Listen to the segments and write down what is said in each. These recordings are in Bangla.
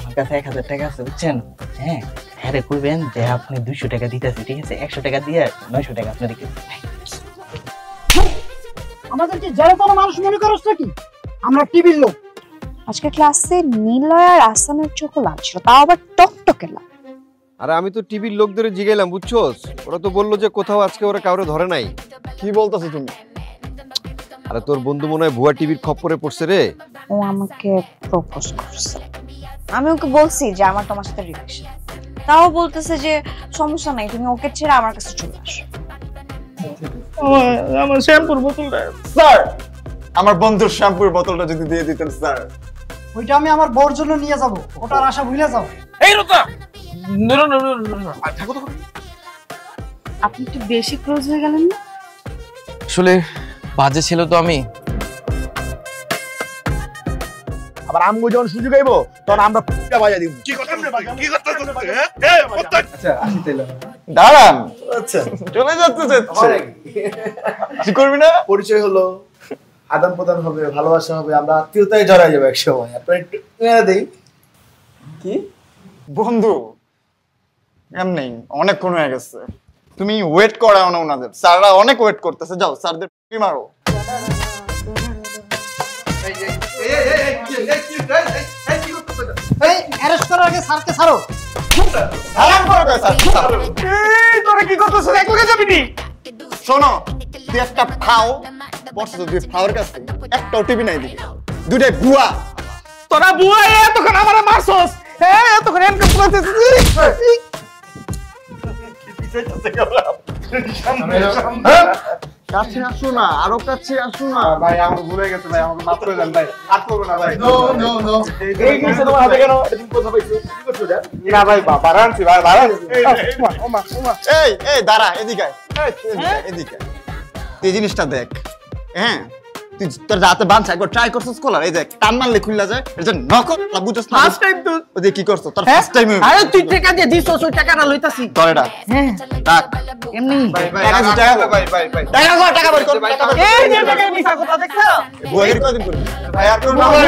আমার কাছে 1000 টাকা আছে বুঝছেন। হ্যাঁ হ্যাঁ রে কইবেন যে আপনি 200 টাকা দিতেছি, ঠিক আছে? 100 টাকা দিয়ে 900 টাকা আপনি দিবেন। আমাদেরকে যারা কোনো মানুষ মনে করছ নাকি? আমরা টিভির লোক। আজকে ক্লাসে নিলয় আর আসানের চোখ লাগছিল, তাও আবার টকটকে লাল। আরে আমি তো টিভির লোকদের জিগাইলাম বুঝছস, ওরা তো বললো যে কোথাও আজকে ওরা কাউরে ধরে নাই। কি বলতাছো তুমি? আরে তোর বন্ধু মনে হয় ভুয়া টিভির খপ্পরে পড়ছে রে। ও আমাকে প্রপোজ করছে। আমি ওকে বলছি যে আমার তোমার সাথে রিলেশন, তাও বলতেছে যে সমস্যা নাই, তুমি ওকে ছেড়ে আমার কাছে চলে আসো। আমার শ্যাম্পুর বোতলটা স্যার, আমার বন্ধুর শ্যাম্পুর বোতলটা যদি দিয়ে দিতেন স্যার। ওইটা আমি আমার বউর জন্য নিয়ে যাব, ওটার আশা ভুলে যাও। এই রোতা থাকো তো। আপনি একটু বেশি ক্লোজ হয়ে গেলেন না? আসলে বাজে ছিল তো আমি। আবার আমগো যখন সুযোগ আইবো তখন আমরা পুরো বাজা দিব। কি কথা কি কথা এই আচ্ছা আসি তাইলে। দাঁড়ান। আচ্ছা চলে যাচ্ছে কি করবি না? পরিচয় হলো, আদান প্রদান হবে, ভালোবাসা হবে, আমরা আত্মীয়তায় জড়াই যাবো এক সময়। আপনার একটু দেই কি বন্ধু? এমনি অনেকক্ষণ হয়ে গেছে, তুমি ওয়েট করাও না ওনাদের। স্যাররা অনেক ওয়েট করতেছে, যাও স্যারদের মারো। এই অ্যারেস্ট করার আগে স্যারকে ছাড়ো। তোরা কি করতেছিস? এক লগে যাবি নি? শোনো, তুই একটা ফাও বসে, তুই ফাওয়ার কাছে একটাও টিভি নাই দিকে, দুইটাই বুয়া। তোরা বুয়া এতক্ষণ আমারে মারছস, হ্যাঁ এতক্ষণ এনকাম করতেছিস। কাছে আসো না, আরো কাছে আসো না। ভাই আমার ভুলে গেছে ভাই, আমাকে মাফ করে দেন ভাই, আর করব না ভাই। নো নো নো এই জিনিসটা তোমার হাতে কেন? এদিন কথা পাইছো, কি করছো এটা? না ভাই, বাড়ানছি ভাই, বাড়ানছি। এই এই দাঁড়া, এদিকে আয়, এদিকে আয়। এই জিনিসটা দেখ, হ্যাঁ তুই তোর রাতে বাঁধছে একবার ট্রাই করছিস কলার, এই দেখ টান মারলে খুললা যায়, এটা যে নকল না বুঝছস না? ফার্স্ট টাইম তো। ওই যে কি করছ তোর ফার্স্ট টাইম। আরে তুই টাকা দিয়ে দিছস, ওই টাকাটা লইতাছি। তোর এটা হ্যাঁ ডাক এমনি ভাই ভাই টাকা দিছি, টাকা ভাই ভাই ভাই টাকা কর, টাকা বের কর, টাকা বের কর। এই যে টাকা নিছা কথা দেখছো? বইয়ের কদিন করবি? ভাই আর করব না ভাই।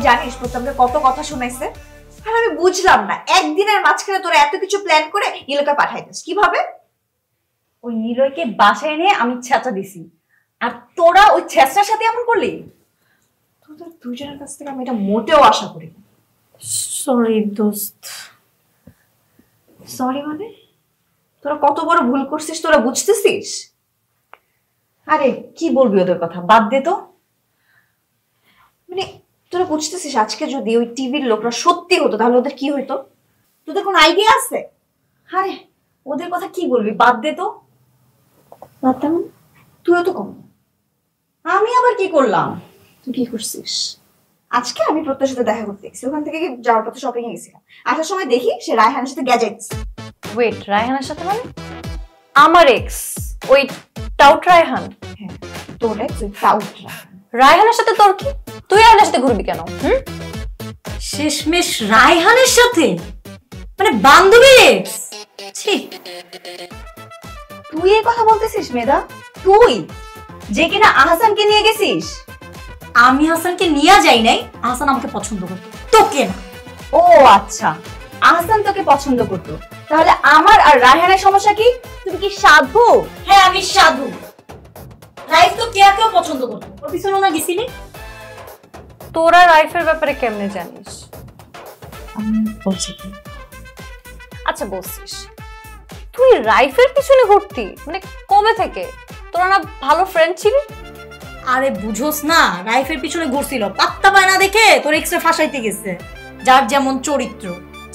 জানিস প্রথমে কত কথা শুনাইছে, আর আমি বুঝলাম না একদিনের মাঝখানে তোরা এত কিছু প্ল্যান করে নিলয়কে পাঠাইছিস কিভাবে? ওই নিলয়কে বাসায় এনে আমি ছেঁচা দিছি, আর তোরা ওই ছেঁচার সাথে এমন করলি? তোদের দুইজনের কাছ থেকে আমি এটা মোটেও আশা করি না। সরি দোস্ত। সরি মানে? তোরা কত বড় ভুল করছিস তোরা বুঝতেছিস? আরে কি বলবি ওদের কথা, বাদ দে তো। মানে তোরা বুঝতেছিস আজকে যদি ওই টিভির লোকরা সত্যি হতো তাহলে ওদের কি হইতো? তোদের কোনো আইডিয়া আছে? আরে ওদের কথা কি বলবি, বাদ দে তো। বাদ দে মানে? তুইও তো কম। আমি আবার কি করলাম? তুই কি করছিস? আজকে আমি প্রত্যেকের সাথে দেখা করতে গেছি, ওখান থেকে যাওয়ার পথে শপিং এ গেছিলাম, আসার সময় দেখি সে রায়হানের সাথে গ্যাজেটস। ওয়েট, রায়হানের সাথে মানে? আমার এক্স ওই টাউট রায়হান? হ্যাঁ তোর এক্স ওই টাউট রায়হান। রায়হানের সাথে তোর কি? তুই রায়হানের সাথে ঘুরবি কেন? শেষমেশ রায়হানের সাথে, মানে বান্ধবী এক্স? ছি, তুই এই কথা বলতেছিস মেধা? তুই যে কিনা আহসানকে নিয়ে গেছিস? আমি হাসানকে নিয়ে যাই নাই, হাসান আমাকে পছন্দ করতো, তোকে না। ও আচ্ছা, আহসান তোকে পছন্দ করতো, তাহলে আমার আর রায়হানের সমস্যা কি? তুমি কি সাধু? হ্যাঁ আমি সাধু। রাইফ তো কেয়াকেও পছন্দ করতো, ওর পিছনে না গেছিলি? তোরা রাইফের ব্যাপারে কেমনে জানিস? আমি বলছি কি, আচ্ছা বলছিস, তুই রাইফের পিছনে ঘুরতি মানে কবে থেকে? তোরা না ভালো ফ্রেন্ড ছিলি? আরে বুঝোস না, রাইফের পিছনে ঘুরছিল, পাত্তা পায় না দেখে তোর এক্সট্রা ফাঁসাইতে গেছে। যার যেমন চরিত্র,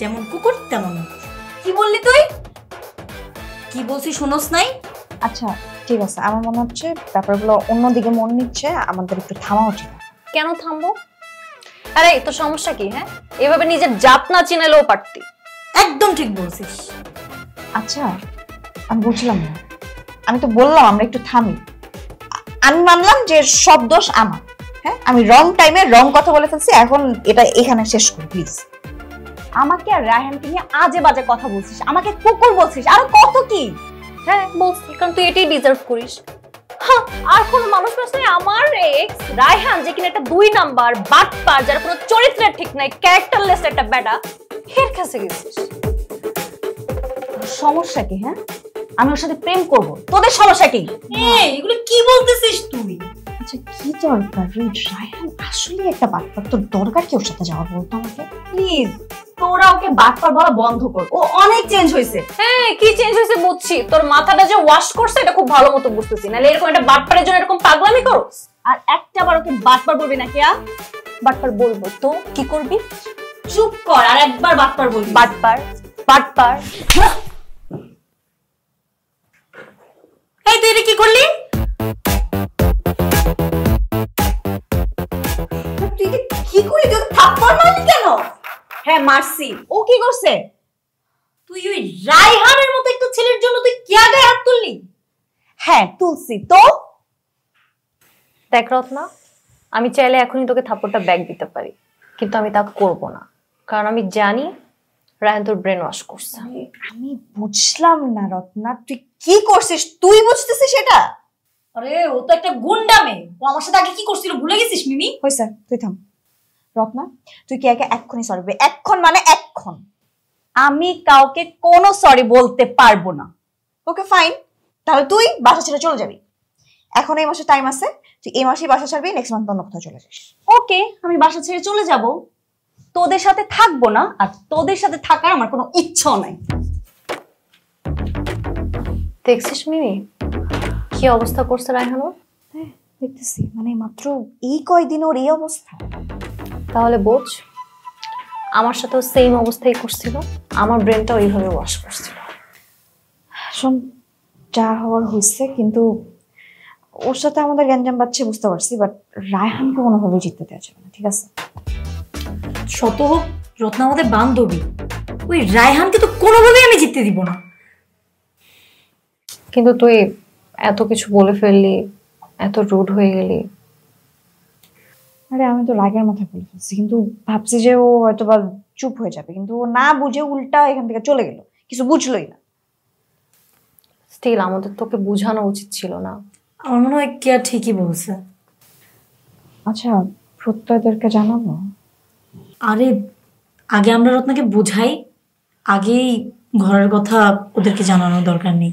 যেমন কুকুর তেমন। কি বললি তুই? কি বলছি শুনোস নাই? আচ্ছা ঠিক আছে, আমার মনে হচ্ছে ব্যাপারগুলো অন্যদিকে মন নিচ্ছে, আমাদের একটু থামা উচিত। কেন থামবো? আরে তোর সমস্যা কি? হ্যাঁ, এভাবে নিজের জাত না চিনালেও পারতি। একদম ঠিক বলছিস। আচ্ছা আমি বুঝলাম না, আমি তো বললাম আমরা একটু থামি। আমি মানলাম যে সব দোষ আমার, হ্যাঁ আমি রং টাইমে রং কথা বলে ফেলছি, এখন এটা এখানে শেষ করি প্লিজ। আমাকে আর রায়হানকে নিয়ে আজে বাজে কথা বলছিস, আমাকে কুকুর বলছিস, আর কত কি। হ্যাঁ বলছি, কারণ তুই এটাই ডিজার্ভ করিস। আর কোন মানুষ আছে? আমার এক্স রায়হান যে কিনা একটা 2 নাম্বার বাটপার, যার কোনো চরিত্রের ঠিক নাই, ক্যারেক্টারলেস একটা বেটা, এর কাছে গেছিস। সমস্যা কি? হ্যাঁ আমি ওর সাথে প্রেম করব, তোদের সমস্যা কি? এগুলো কি বলতেছিস তুই? আচ্ছা কি দরকার? রায়হান আসলে একটা বাটপার, তোর দরকার কি ওর সাথে যাওয়া? বলতো আমাকে প্লিজ। তোরা ওকে বাটপার বলা বন্ধ কর, ও অনেক চেঞ্জ হয়েছে। হ্যাঁ কি চেঞ্জ হয়েছে বুঝছি, তোর মাথাটা যে ওয়াশ করছে এটা খুব ভালো মতো বুঝতেছি, নাহলে এরকম একটা বাটপারের জন্য এরকম পাগলামি করস? আর একটা বার ওকে বাটপার বলবি না? কেয়া বাটপার বলবো তো কি করবি? চুপ কর, আর একবার বাটপার বলবি। বাটপার বাটপার। এই তুই এটা কি করলি? তুই কি করলি? তুই থাপ্পড় মারলি কেন? হ্যাঁ মারছি। ও কি করছে? তুই ওই রায়হানের মতো একটা ছেলের জন্য তুই কি আগে হাত তুললি? হ্যাঁ তুলছি তো। দেখ রত্না, আমি চাইলে এখনই তোকে থাপ্পড়টা ব্যাক দিতে পারি, কিন্তু আমি তা করব না, কারণ আমি জানি রায়হান তোর ব্রেন ওয়াশ করছে। আমি বুঝলাম না রত্না, তুই কি করছিস? তুই বুঝতেছিস সেটা? আরে ও তো একটা গুন্ডা মেয়ে, ও আমার সাথে আগে কি করছিল ভুলে গেছিস মিমি? হইছে, তুই থাম। রত্না তুই কি একে এক্ষুনি সরি বলবি? এক্ষণ মানে এক্ষণ। আমি কাউকে কোনো সরি বলতে পারবো না। ওকে ফাইন, তাহলে তুই বাসা ছেড়ে চলে যাবি। এখন এই মাসে টাইম আছে, তুই এই মাসেই বাসা ছাড়বি, নেক্সট মান্থ অন্য কোথাও চলে যাস। ওকে আমি বাসা ছেড়ে চলে যাব, তোদের সাথে থাকবো না, আর তোদের সাথে থাকার আমার কোনো ইচ্ছাও নাই। দেখছিস মিমি কি অবস্থা করছে রায়হান? হ্যাঁ দেখতেছি, মানে মাত্র এই কয়দিন ওর এই অবস্থা। তাহলে বোঝ, আমার সাথেও সেম অবস্থাই করছিল, আমার ব্রেনটা ওইভাবে ওয়াশ করছিল। শোন, যা হওয়ার হয়েছে, কিন্তু ওর সাথে আমাদের গ্যাঞ্জাম বাচ্চা বুঝতে পারছি, বাট রায়হানকে কোনোভাবেই জিততে দেওয়া যাবে না, ঠিক আছে? শত হোক রত্না আমাদের বান্ধবী, ওই রায়হানকে তো কোনোভাবেই আমি জিততে দিব না। কিন্তু তুই এত কিছু বলে ফেললি, এত রুড হয়ে গেলি। আরে আমি তো রাগের মাথায় বলে ফেলছি, কিন্তু ভাবছি যে ও হয়তো বা চুপ হয়ে যাবে, কিন্তু ও না বুঝে উল্টা এখান থেকে চলে গেল, কিছু বুঝলোই না। স্টিল আমাদের তোকে বোঝানো উচিত ছিল না। আমার মনে হয় কে ঠিকই বলছে। আচ্ছা প্রত্যয়দেরকে জানাবো? আরে আগে আমরা রত্নাকে বোঝাই, আগেই ঘরের কথা ওদেরকে জানানোর দরকার নেই।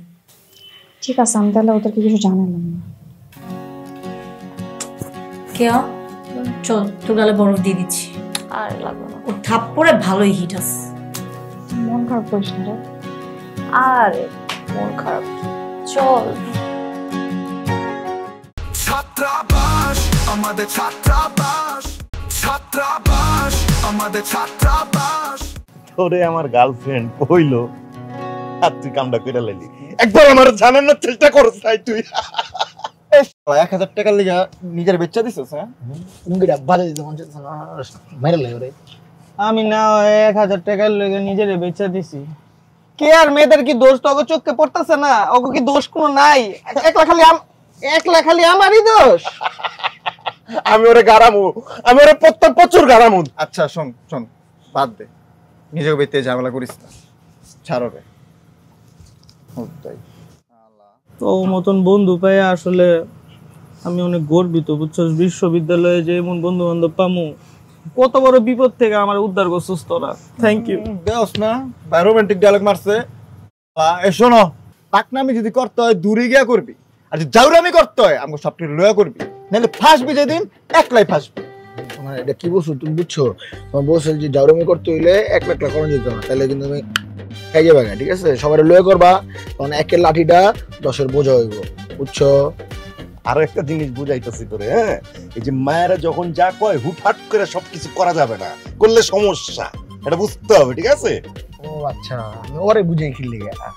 ঠিক আছে, আমি তাহলে ওদেরকে কিছু জানালাম না। কেয়া চল, তোর গালে বরফ দিয়ে দিচ্ছি। আর লাগবে না, ও থাপ্পড়ে ভালোই হিট আছে। মন খারাপ করিস না রে। আর মন খারাপ, চল। ছাত্রাবাস আমাদের ছাত্রাবাস, ছাত্রাবাস আমাদের ছাত্রাবাস। তোরে আমার গার্লফ্রেন্ড কইলো আর তুই কামটা কইরা লাইলি, একবার আমার জানানোর চেষ্টা করছ তাই তুই। 1000 টাকার লিগা নিজের বেচ্চা দিছস? হ্যাঁ মুঙ্গিটা বাজে দিতে মন চাচ্ছে না, মাইরা লাগে রে। আমি না 1000 টাকার লগে নিজের বেচা দিছি। কে আর মেয়েদের কি দোষ? তো ওকে চোখে পড়তেছে না? ওকে কি দোষ কোনো নাই? একলা খালি আমারই দোষ। আমি ওরে গারামু, আমি ওরে প্রচুর গারামু। আচ্ছা শোন শোন, বাদ দে, নিজেকে বেতে ঝামেলা করিস না, ছাড়ো রে। তো মতন বন্ধু পেয়ে আসলে আমি অনেক গর্বিত, বুঝছস। বিশ্ববিদ্যালয়ে যে এমন বন্ধু বান্ধব পামু, কত বড় বিপদ থেকে আমার উদ্ধার করছিস তোরা। Thank you. দেওস না ভাই, রোমান্টিক ডায়লগ মারছে। এ শোনো, পাকনামি যদি করতে হয় দূরে গিয়া করবি, আর যদি জাউরামি করতে হয় আমাকে সবটি লয়া করবি, নাহলে ফাঁসবি যেদিন একলাই ফাঁসবি। মানে এটা কি বলছো তুমি? বুঝছো, তোমার বলছো যে জাউরামি করতে হইলে এক লাখ করা যেত না, তাহলে কিন্তু তুমি খাই যাবে না, ঠিক আছে? সবাই লয়ে করবা, তখন একের লাঠিটা 10-এর বোঝা হইব, বুঝছো? আরো একটা জিনিস বুঝাইতেছি তোরে, হ্যাঁ, এই যে মায়েরা যখন যা কয় হুটহাট করে সবকিছু করা যাবে না, করলে সমস্যা, এটা বুঝতে হবে, ঠিক আছে? ও আচ্ছা, আমি ওরে বুঝাই খেললে গেলা।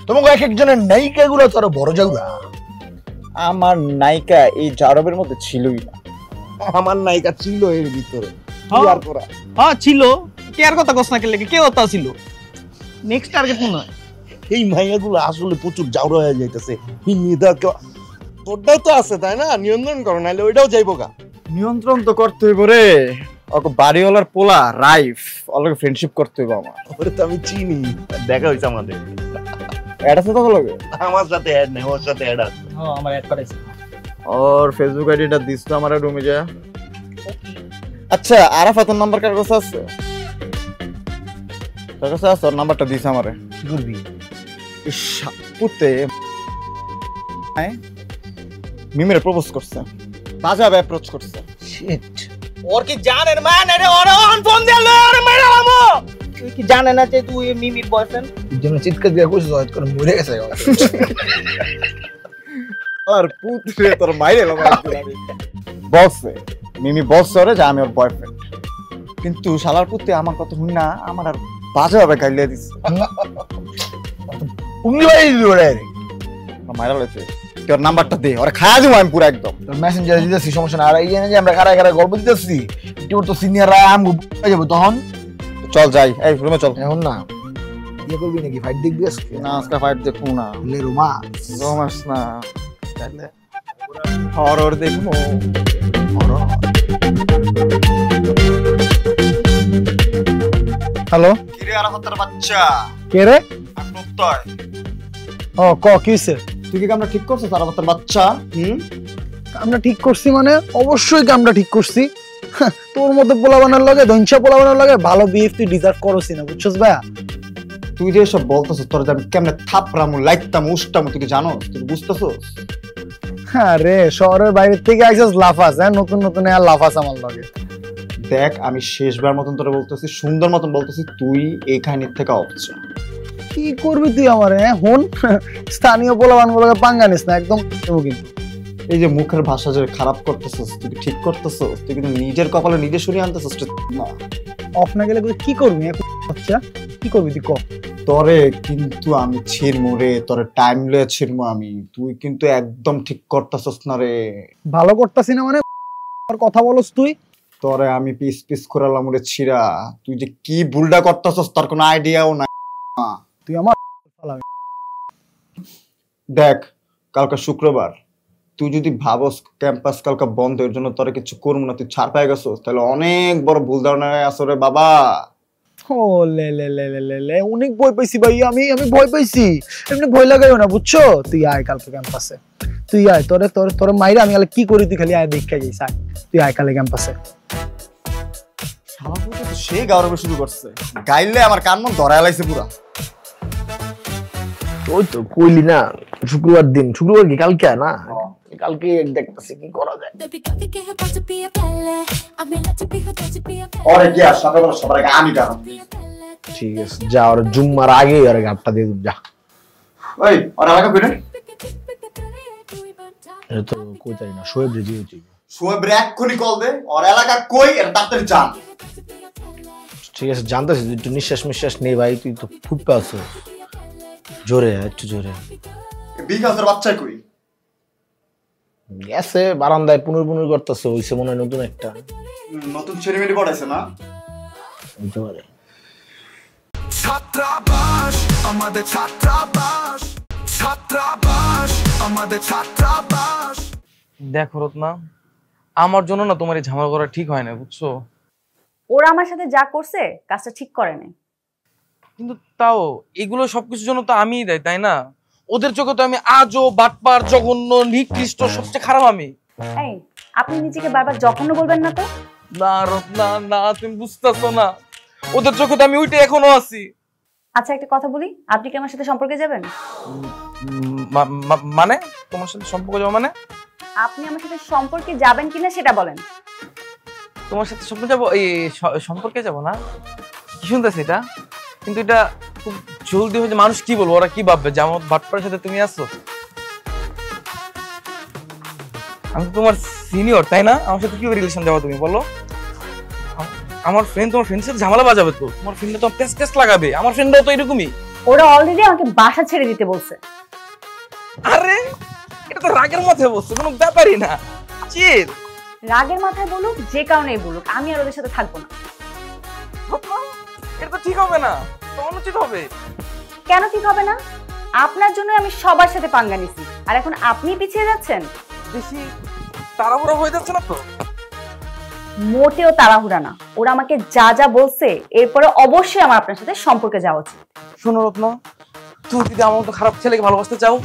তোমাকে এক একজনের নায়িকা গুলো তো আরো বড় জাউরা। আমার নায়িকা এই জারবের মধ্যে ছিলই না। আমার নায়িকা ছিল এর ভিতরে, কি আর করা। হ্যাঁ ছিল, কে আর কথা কস না কেলে, কে কথা ছিল। নেক্সট টার্গেট মনে হয় এই মাইয়াগুলো আসলে প্রচুর জাউরা হয়ে যাইতেছে। তোরটাও তো আছে তাই না, নিয়ন্ত্রণ করো, নাহলে ওইটাও যাইবো গা। নিয়ন্ত্রণ তো করতে হইব রে, ওকে বাড়িওয়ালার পোলা রাইফ, ওর ফ্রেন্ডশিপ করতে হইব আমার। ওরে তো আমি চিনি, দেখা হইছে আমাদের। অ্যাড আছে তো লগে? আমার সাথে অ্যাড নেই, ওর সাথে অ্যাড আছে। হ্যাঁ আমার অ্যাড করেছে। ওর ফেসবুক আইডিটা দিস তো আমার রুমে যা। আচ্ছা আরাফাতের নাম্বার কার কাছে আছে? কার কাছে আছে? ওর নাম্বারটা দিস আমারে। কি করবি? পুতে মিমিরে প্রপোজ করছে, বাজাবে অ্যাপ্রোচ করছে। শিট, ওর কি জানেন মান রে, ওর অন ফোন দিয়ে লয় আর মেরালামো। তুই কি জানে না যে তুই মিমির বয়ফ্রেন্ড? যেন চিৎকার দিয়ে কইছিস হয়তো করে মরে গেছে। আর পুত্রে তোর মাইরে বলছে, মিমি বলছে ওরে যে আমি ওর বয়ফ্রেন্ড, কিন্তু শালার পুত্রে আমার কথা শুনি না, আমার আর বাজাবে গাইলে দিছে। উংলি বাড়ি দিল রে, মাইরা লইছে। তোর নাম্বারটা দে, ওরে খায়া দিব আমি পুরো একদম। তোর মেসেঞ্জারে দিতেছি, সমস্যা না। আর এই যে আমরা কারা কারা গল্প দিতেছি, তোর তো সিনিয়ররা আমগো হয়ে যাবে তখন। চল যাই, এই রুমে চল। এখন না ইয়ে করবি নাকি, ফাইট দেখবি আজকে? না আজকে ফাইট দেখবো না, লে রোমা রোমাস না, তাহলে হরর দেখবো। হ্যালো, কি রে আরাফাতের বাচ্চা? কে রে? আমি প্রত্যয়। ও ক কি হইছে? তুই কি কামটা ঠিক করছিস আরাফাতের বাচ্চা? আমরা ঠিক করছি মানে অবশ্যই আমরা ঠিক করছি। তোর মতো পোলাবানার লাগে, ধনসা পোলাবানার লাগে ভালো বিহেভ তুই ডিজার্ভ করছিস না, বুঝছস ভাইয়া? তুই যে সব বলতেছিস, তোর যে আমি কেমনে থাপড়ামু, লাইকতাম, উষ্টামু, তুই কি জানো? তুই বুঝতেছিস? হ্যাঁ রে, শহরের বাইরে থেকে আইছস লাফাস, হ্যাঁ নতুন নতুন আর লাফাস আমার লাগে। দেখ আমি শেষবার মতন তোরে বলতেছি, সুন্দর মতন বলতেছি, তুই এই কাহিনীর থেকে অপচা। কি করবি তুই আমারে? হন স্থানীয় পোলাবানগুলোকে পাঙ্গা নিস না একদম। কিন্তু এই যে মুখের ভাষা যে খারাপ করতেছিস, তুই ঠিক করতেছিস, তুই কিন্তু নিজের কপালে নিজে সরিয়ে আনতেছিস না। অফ না গেলে কি করবি? আচ্ছা কি করবি তুই ক? তরে কিন্তু আমি ছিড়মু রে, তোরে টাইম লয়ে ছিড়মু আমি, তুই কিন্তু একদম ঠিক করতেছিস না রে। ভালো করতাছি না মানে? আর কথা বলস তুই? তরে আমি পিস পিস করালাম রে ছিড়া, তুই যে কি ভুলটা করতেছিস তোর কোনো আইডিয়াও না। তুই আমার দেখ কালকে শুক্রবার, তুই যদি ভাবস ক্যাম্পাস কালকে বন্ধ, এর জন্য তোরা কিছু করবো না, তুই ছাড় পাই গেছিস, তাহলে অনেক বড় ভুল ধারণায় আসো রে বাবা। ও লে লে লে লে লে লে, অনেক ভয় পাইছি ভাই, আমি ভয় পাইছি। এমনি ভয় লাগাইও না, বুঝছো? তুই আয় কালকে ক্যাম্পাসে, তুই আয়। তোরে তোরে তোরে মাইরা আমি কি করি তুই খালি আয় দেখা যাইস। আয় তুই আয় কালকে ক্যাম্পাসে। সে গাওয়ার শুরু করছে, গাইলে আমার কান মন ধরায় লাইছে পুরা। ওই তো কইলি না শুক্রবার দিন, শুক্রবার কি কালকে না? কালকে দেখতেছি কি করা যায়। ওরে কি আর সকালবেলা সবার আগে আমি গান। ঠিক আছে যা, ওর জুম্মার আগে ওর গানটা দিয়ে যা। ওই ওরা লাগা কইরে এটা তো কইতাই না, শোয়েব রেডি হইছে। শোয়েব রে এক্ষুনি কল দে, ওর এলাকা কই এটা তাড়াতাড়ি জান। ঠিক আছে জানতেছি, তুই একটু নিঃশ্বাস নেই ভাই, তুই তো খুব পাচ্ছ। জোরে একটু জোরে। বিকাশের বাচ্চা কই? গেছে বারান্দায় পুনর্পুনর করতেছে, হইছে মনে হয় নতুন একটা। নতুন ছেলেমেয়ে পড়াইছে না? হইতে পারে। ছাত্রাবাস আমাদের ছাত্রাবাস, ছাত্রাবাস আমাদের ছাত্রাবাস। দেখো রত্না, আমার জন্য না তোমার এই ঝামেলা করা ঠিক হয় না, বুঝছো? ওরা আমার সাথে যা করছে কাজটা ঠিক করে নাই। কিন্তু তাও এগুলো সবকিছুর জন্য তো আমিই দেয়, তাই না? ওদের চোখে তো আমি আজও বাটপার, জঘন্য, নিকৃষ্ট, সবচেয়ে খারাপ আমি। এই আপনি নিজেকে বারবার জঘন্য বলবেন না তো। না রত্না, না তুমি বুঝতেছো না, ওদের চোখে তো আমি ওইটাই এখনো আছি। আচ্ছা একটা কথা বলি, আপনি কি আমার সাথে সম্পর্কে যাবেন? মানে তোমার সাথে সম্পর্ক যাবো মানে? আপনি আমার সাথে সম্পর্কে যাবেন কিনা সেটা বলেন। তোমার সাথে সম্পর্কে যাবো? এই সম্পর্কে যাবো না, কি শুনতেছি এটা? কিন্তু এটা খুব জলদি হয়েছে, মানুষ কি বলবো, ওরা কি ভাববে যে আমার বাটপারের সাথে তুমি আছো? আমি তো তোমার সিনিয়র, তাই না? আমার সাথে কি রিলেশন যাবো তুমি বলো? আমার ফ্রেন্ড তোমার ফ্রেন্ডের সাথে ঝামেলা বাজাবে তো, তোমার ফ্রেন্ড তো পেস পেস লাগাবে, আমার ফ্রেন্ডও তো এরকমই। ওরা অলরেডি আমাকে বাসা ছেড়ে দিতে বলছে। আরে এটা তো রাগের মাথায় বলছে, কোনো ব্যাপারই না। চিল, রাগের মাথায় বলুক, যে কারণেই বলুক, আমি আর ওদের সাথে থাকবো না। এটা তো ঠিক হবে না, তোমার উচিত হবে। কেন ঠিক হবে না? আপনার জন্য আমি সবার সাথে পাঙ্গা নিছি, আর এখন আপনি পিছিয়ে যাচ্ছেন। বেশি তাড়াহুড়ো হয়ে যাচ্ছে না তো? মোটেও তাড়াহুড়া না, ওরা আমাকে যা যা বলছে এরপরে অবশ্যই আমার আপনার সাথে সম্পর্কে যাওয়া উচিত। শোনো রত্ন, তুমি যদি আমার মতো খারাপ ছেলেকে ভালোবাসতে চাও,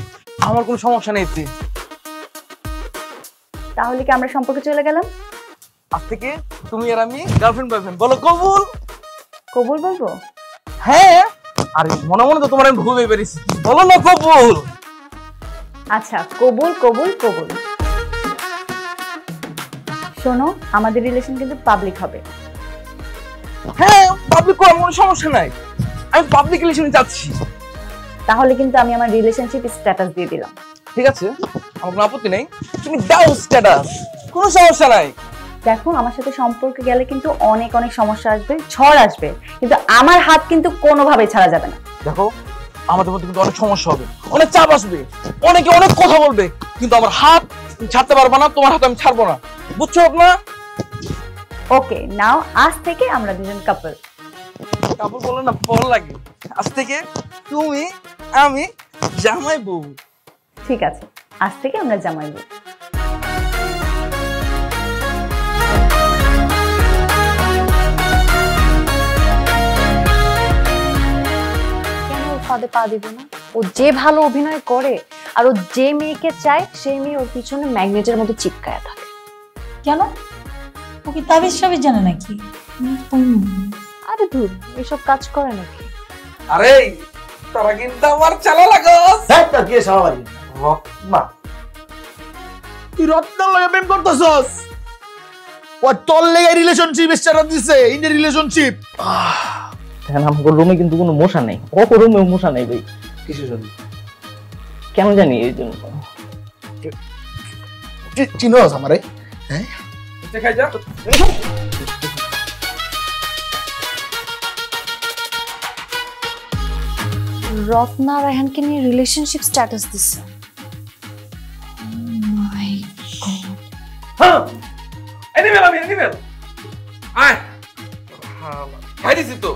আমার কোনো সমস্যা নেই। তাহলে কি আমরা সম্পর্কে চলে গেলাম? আজ থেকে তুমি আর আমি গার্লফ্রেন্ড বয়ফ্রেন্ড। বলো কবুল? কবুল বলবো? হ্যাঁ। আরে মনে মনে তো তোমার আমি ভুল ভেবে পেরেছি, বলো না কবুল। আচ্ছা কবুল কবুল কবুল। শোনো, আমাদের রিলেশন কিন্তু পাবলিক হবে। হ্যাঁ পাবলিক করার কোনো সমস্যা নাই, আমি পাবলিক রিলেশনে যাচ্ছি। তাহলে কিন্তু আমি আমার রিলেশনশিপ স্ট্যাটাস দিয়ে দিলাম। ঠিক আছে, আমার কোনো আপত্তি নেই, তুমি দাও স্ট্যাটাস, কোনো সমস্যা নাই। দেখো আমার সাথে সম্পর্কে গেলে কিন্তু অনেক অনেক সমস্যা আসবে, ঝড় আসবে, কিন্তু আমার হাত কিন্তু কোনোভাবেই ছাড়া যাবে না। দেখো আমাদের মধ্যে কিন্তু অনেক সমস্যা হবে, অনেক চাপ আসবে, অনেকে অনেক কথা বলবে, কিন্তু আমার হাত ছাড়তে পারবো না, তোমার হাত আমি ছাড়বো না, বুঝছো না? ওকে, নাও আজ থেকে আমরা দুজন কাপল। কাপল বলে না বল লাগে, আজ থেকে তুমি আমি জামাই বউ। ঠিক আছে, আজ থেকে আমরা জামাই বউ। ফাঁদে পা দিব না? ও যে ভালো অভিনয় করে আর ও যে মেয়েকে চায় সেই মেয়ে ওর পিছনে ম্যাগনেটের মতো চিপকায়া থাকে। কেন? ও কি তাবিজ সবই জানে নাকি? আরে ধুর, এসব কাজ করে নাকি? আরে তোরা কিন্তু আমার চালা লাগস। হ্যাঁ তোর কি সবাই রত্না, তুই রত্নার লগে প্রেম করতেছস? ও তোর লেগে রিলেশনশিপ স্টার্ট দিছে, ইন রিলেশনশিপ। কেন আমার রুমে কিন্তু কোনো মশা নেই, অত রুমে মশা নেই ভাই। কিছু জানি কেন জানি এই জন্য। চিনোস আমারে? হ্যাঁ দেখাই যা। রত্না রায়হানকে নিয়ে রিলেশনশিপ স্ট্যাটাস দিছে। মাই গড। হ্যাঁ এনিমেল, আমি এনিমেল। আয় হাই দিছি তো।